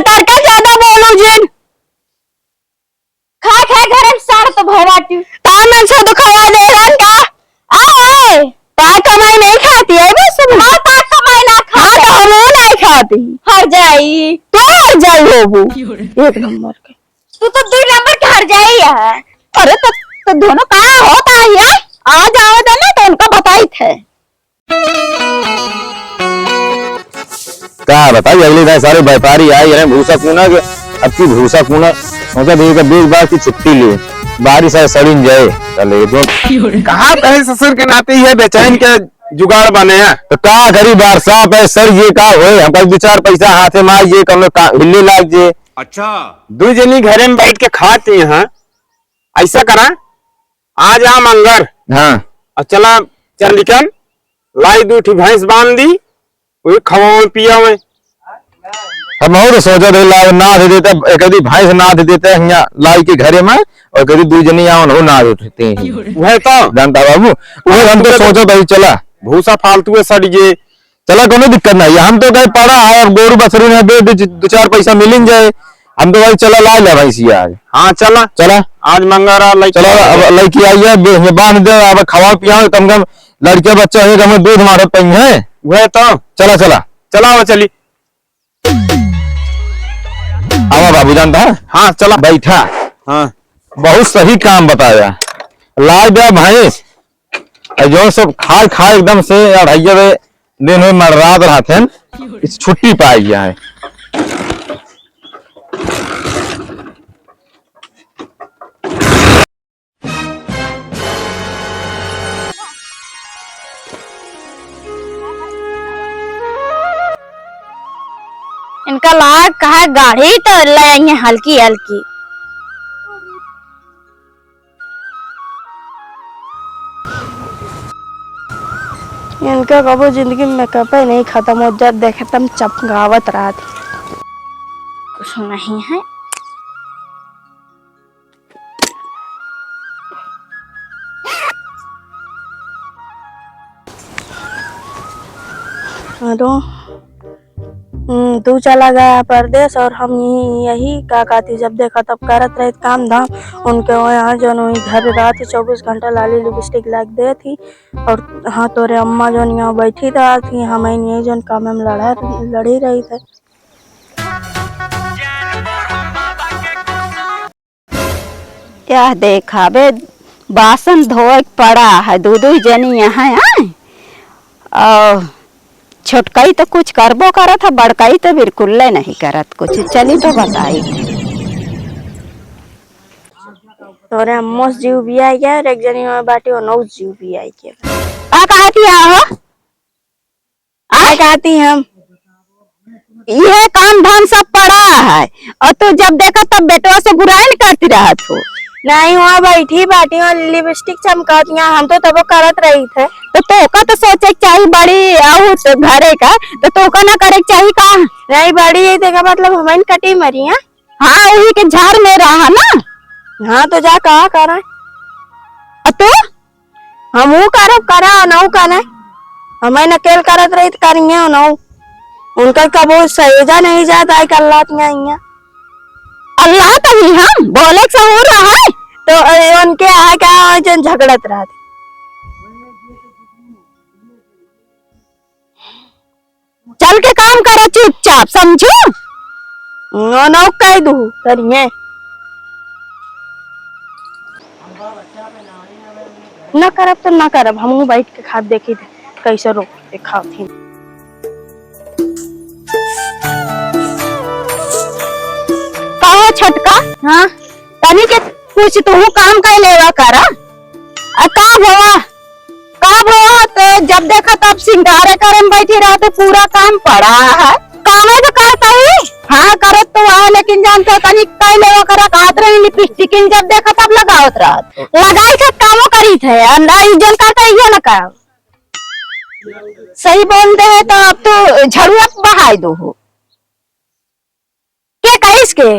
करके ज्यादा बोलो जिन खा खा घर सार तो भवाटी तामन से तो खवा दे रन का आए ता कमाई नहीं खाती है बस हां ता कमाई ना खा तो हम नहीं खाती हर जाई तो हर जाई होबू एक नंबर के तू तो 2 नंबर के हर जाई है। अरे तो दोनों कहां होता है आ जाओ तो ना तो उनका बताई थे क्या बताइए अगले दिन सारे व्यापारी आए यार भूसा कूना के अब की भूसा कूना सोचा देगा 20 बार की छुट्टी ले बारिश आए सड़िन जाए चले तो कहाँ कहे ससुर के नाते ही है बेचैन के जुगाड़ बने हैं तो का करी बारसा पे सर ये का होए हम दो चार पैसा हाथे मार ये कम का हिल्ले लाग जे। अच्छा 2 जनी घरे में बैठ के खाते हैं ऐसा करा आज आ मंगर हाँ और चला चल निकल लाई 2 भैंस बांध दी वही खवा पिया में हम और सोचा दे ला ना दे देता एक कभी भैंस ना दे देते यहाँ लाई के घरे में और कभी 2 जनी आओ हो ना देते हैं वह तो जानता बाबू वो हम तो सोचा भाई चला भूसा फालतू है सड़िए चला कोनो दिक्कत नहीं हम तो कहीं पड़ा है अब गोरू बसरू ने दे 2-4 पैसा मिल जाए हम तो भाई चला ला ले भैंसी आज हाँ चला चला आज मंगरा चलो अब लड़की आई है बांध दे अब खवा पिया कम कम लड़के बच्चा है हमें दूध मारे पई है वह तो चला चला चला वो चली आवा बाबू जानता है हाँ चला बैठा हाँ बहुत सही काम बताया ला दे भैंस जो सब खा खा एकदम से अढ़ाइया दिन में मर्रात रहा थे इस छुट्टी पाई गया है। इनका लाग कहा गाड़ी तो लाएंगे हल्की हल्की इनका कबो जिंदगी में कपे नहीं खत्म हो जात देखे तम चमकावत रहा थी कुछ नहीं है हेलो तू चला गया परदेश और हम यही का कहती जब देखा तब करत रहे काम धाम उनके यहाँ जो घर रात 24 घंटा लाली लिपस्टिक लग दे थी और हाँ तोरे अम्मा जो यहाँ बैठी रहा थी हमें यही जो काम में लड़ी रही थे। क्या देखा बे बासन धोए पड़ा है 2 जनी यहाँ आए छोटकाई तो कुछ करबो करत है बड़काई तो बिल्कुल नहीं करत कुछ चली तो बताई तोरे अम्मो जीव भी आई गया और एक जनी में बाटी और 9 जीव भी आई गया आ कहती हो आ कहती हम ये काम धाम सब पड़ा है और तू जब देखा तब बेटवा से बुराई करती रहा तू नहीं हुआ बैठी बाटी और लिपस्टिक चमकाती हम तो तब करत रही थे तो का तो सोचे चाहिए बड़ी आऊ तो घरे का तो का ना करे चाहिए का नहीं बड़ी यही देखा मतलब हमें कटी मरी है हाँ वही के झाड़ में रहा ना हाँ तो जा कहा करा तो हम वो करा नौ करा हमें नकेल करत रही करेंगे नौ उनका कबो सहेजा नहीं जाता है कल्लातियां अल्लाह तो ही हम बोले से हो रहा है तो उनके आए क्या जन झगड़त रहा चल के काम करो चुपचाप समझो नौ कह दू करिए न करब तो न करब हम बैठ के खाद देखी थे कैसे रोक खाओ थी कहो छटका हाँ तनी के कुछ तू काम कर लेवा करा कब हुआ तो जब देखा तब सिंगारे करे में बैठी रहा तो पूरा काम पड़ा है काम तो करता ही हाँ करत तो वहाँ लेकिन जानते तनी कर लेवा करा कहत रही लिपस्टिक जब देखा तब लगावत रहा लगाई थे कामों करी थे अंदर जन करता ये ना काम सही बोलते हैं तो अब तो झड़ुआ बहाई दो हो के कहिस के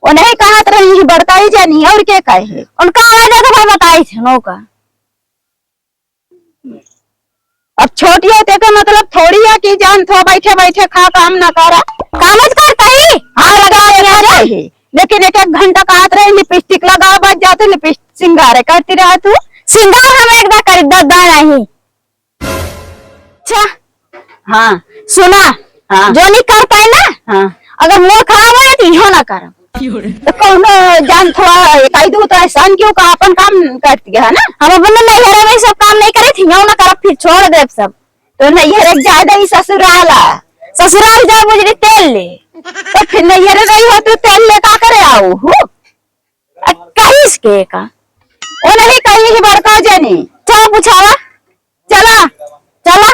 वो नहीं कहत रही बड़काई जानी और के कहे उनका आवाज तो बताई थे नौका अब छोटी होते का मतलब थोड़ी है कि जान थो बैठे बैठे खा काम ना करा कामज करता ही हाँ लगा रही, लेकिन एक एक घंटा कहत रही लिपस्टिक लगाओ, बच जाते लिपस्टिक सिंगारे करती रहा तू। सिंगार हम एकदम कर दद्दा नहीं। अच्छा हाँ सुना, हाँ। जो नहीं कर पाए ना, हाँ अगर मुंह खराब हो तो इहो ना करम। तो कौन जान थोड़ा कही दू तो एहसान क्यों का अपन काम करती है ना। हम अपने नैहरा में सब काम नहीं करे थी, ना करब फिर छोड़ देब सब। तो नैहर ज्यादा ही ससुराला, ससुराल जा मुझे तेल ले, तो फिर नैहर रही हो तो तेल ले का करे आओ हो। कहीस के का वो नहीं कही कि बड़का जनी। चलो पूछावा, चला चला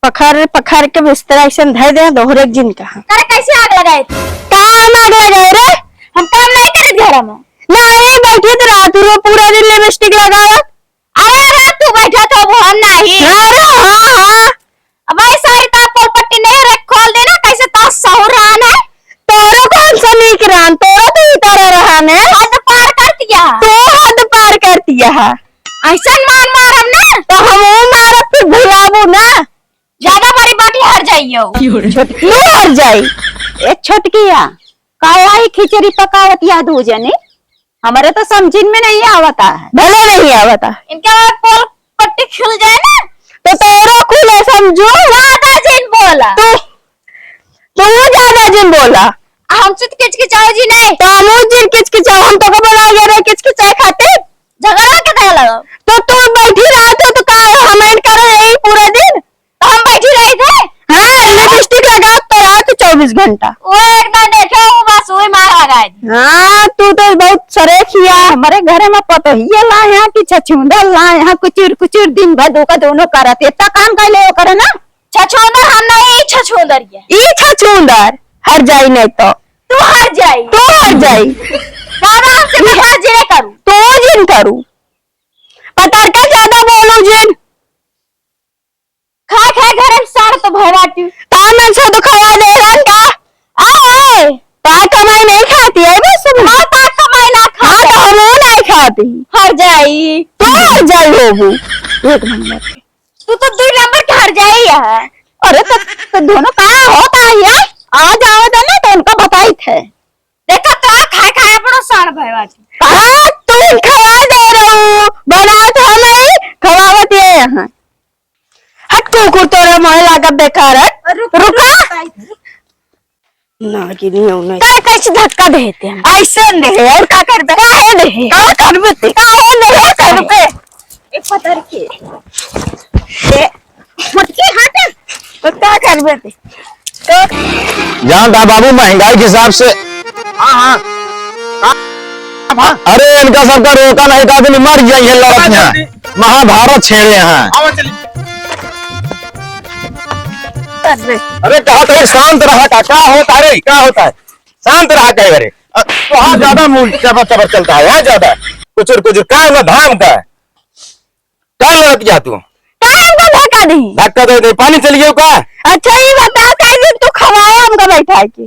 पखर पखर के बिस्तर ऐसे धर दे दोहरे जिन का। अरे कैसे आग लगाए थे? काम आग लगे रे, हम काम नहीं करे घर में। नहीं बैठे तो रात रो पूरा दिन लिपस्टिक लगावत। अरे अरे तू बैठा था वो हम नहीं। अरे हाँ हाँ, अब ऐसा ही था पोल पट्टी नहीं रे खोल देना, कैसे तो सहुर रहा है। तोरो कौन सा नीक रान, तोरो तो इतारा रहा ने। हद पार कर दिया, तो हद पार कर दिया है। ऐसा मार मार हम ना तो हम मारब फिर भुलाबू ना, ज्यादा बड़ी बाटी हर जाइयो। लू हर जाई। ए छोटकिया काई खिचड़ी पकावत या दू जने, हमारे तो समझिन में नहीं आवता है। भले नहीं आवता इनका पोल पट्टी खुल जाए ना तो तोरो खुले समझो। ज्यादा जिन बोला तू ज्यादा जिन बोला, हमसे तो किचकिचाओ जी नहीं। तो हम जिन किचकिचाओ, हम तो कब बोला गया रे किचकिचाए खाते। झगड़ा के क्या लगा? तो तू बैठी रहा था तो का हमें करे यही पूरा दिन। तो हम बैठी रहे थे। हाँ लिपस्टिक लगा तो रहा तो 24 घंटा। वो एकदम देखे वो बस वही मार लगाए। हाँ तू तो बहुत सरेखिया। हमारे घर में पतो ही ला यहाँ की छछूंदा ला यहाँ कुचुर कुचुर दिन भर धोखा दोनों करत, इतना काम कर ले करे ना। छछूंदर हम नहीं, छछूंदर ये ई छछूंदर हर जाई नहीं तो तू हर जाई। तू हर जाई। दादा हमसे बता जिने करूं तो जिन करू पता का ज्यादा बोलो जिन खा खा घर में सार तो भरवाती तामन से तो खवा दे रन का। आए पा कमाई नहीं खाती है बस मां पा कमाई ना खा। हाँ तो हम नहीं खाती। हर जाई तो हर जाई होगू एक नंबर के। तू तो 2 नंबर के हर जाई है। अरे तो दोनों कहाँ होता है ये? आ जाओ तो ना तो उनका बताई थे। देखा तो खा खा अपनो सार भरवाती। हाँ तू खवा दे रहो, बना तो नहीं खवावत ये यहाँ। हट कुकुर तोरे महिला का बेकार है। रुका ना कि नहीं होना का कैसे धक्का देते हैं? ऐसे नहीं और का कर दे काहे नहीं का कर बे काहे नहीं कर बे एक पतर के ए मटके हट तो क्या कर बे तो जान था बाबू महंगाई के हिसाब से। हाँ हाँ अरे इनका सबका रोका नहीं था तो मर गई है लड़त यहाँ, महाभारत छेड़े यहाँ। आओ चलिए। अरे कहा तो शांत रहा का, क्या होता है क्या होता है, शांत रहा कहे अरे तो हाँ ज्यादा मूल चबर चबर चलता है यहाँ ज्यादा कुचुर कुचुर का हुआ धाम का क्या लड़त गया तू टाइम को धक्का दी। धक्का दे पानी चल गया का। अच्छा ये बता कई दिन तू खवाया हमको बैठा के।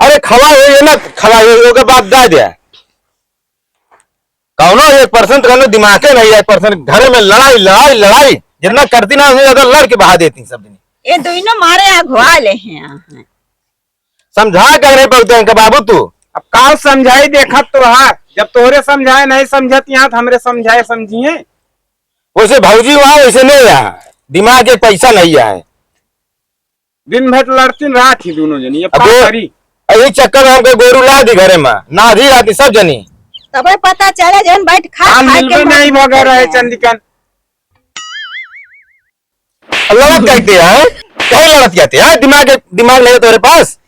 अरे खवा ये ना खवा ये के बाद दा दिया कौनो 1% कहनो दिमाग के नहीं है। 1% घर में लड़ाई लड़ाई लड़ाई जितना करती ना उससे ज्यादा लड़ के बहा देती सब दिन। ये दोनों मारे अघवा ले हैं। समझा कर रहे पड़ते हैं बाबू तू। अब काल समझाई देखा तो रहा, जब तोहरे समझाए नहीं समझत यहाँ हमरे समझाए समझिए। वैसे भौजी वहां वैसे नहीं रहा, दिमाग के पैसा नहीं आए। दिन भर लड़ती रहा थी दोनों जनी। अब अब का वो- करी? यही चक्कर में हमको गोरू ला दी घरे में ना दी आती सब जनी। तब पता चले जन बैठ खा काम खा मिलवे के नहीं भगा रहे चंदिकन। लड़त कहते हैं कहीं लड़त कहते हैं, दिमाग नहीं है तुम्हारे पास।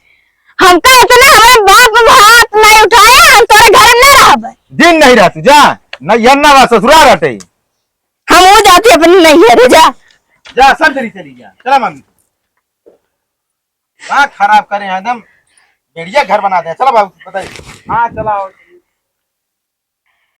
हमका इतना हमारे बाप हाथ नहीं उठाया, हम तोरे घर में ना रहब। दिन नहीं रहती जा न ना ससुराल हटे हम हो जाती अपनी नहीं है रे जा। जा सब जरी चली जा। चला मम्मी खराब करें एकदम बढ़िया घर बना दे। चलो बाबू बताइए। हाँ चलाओ।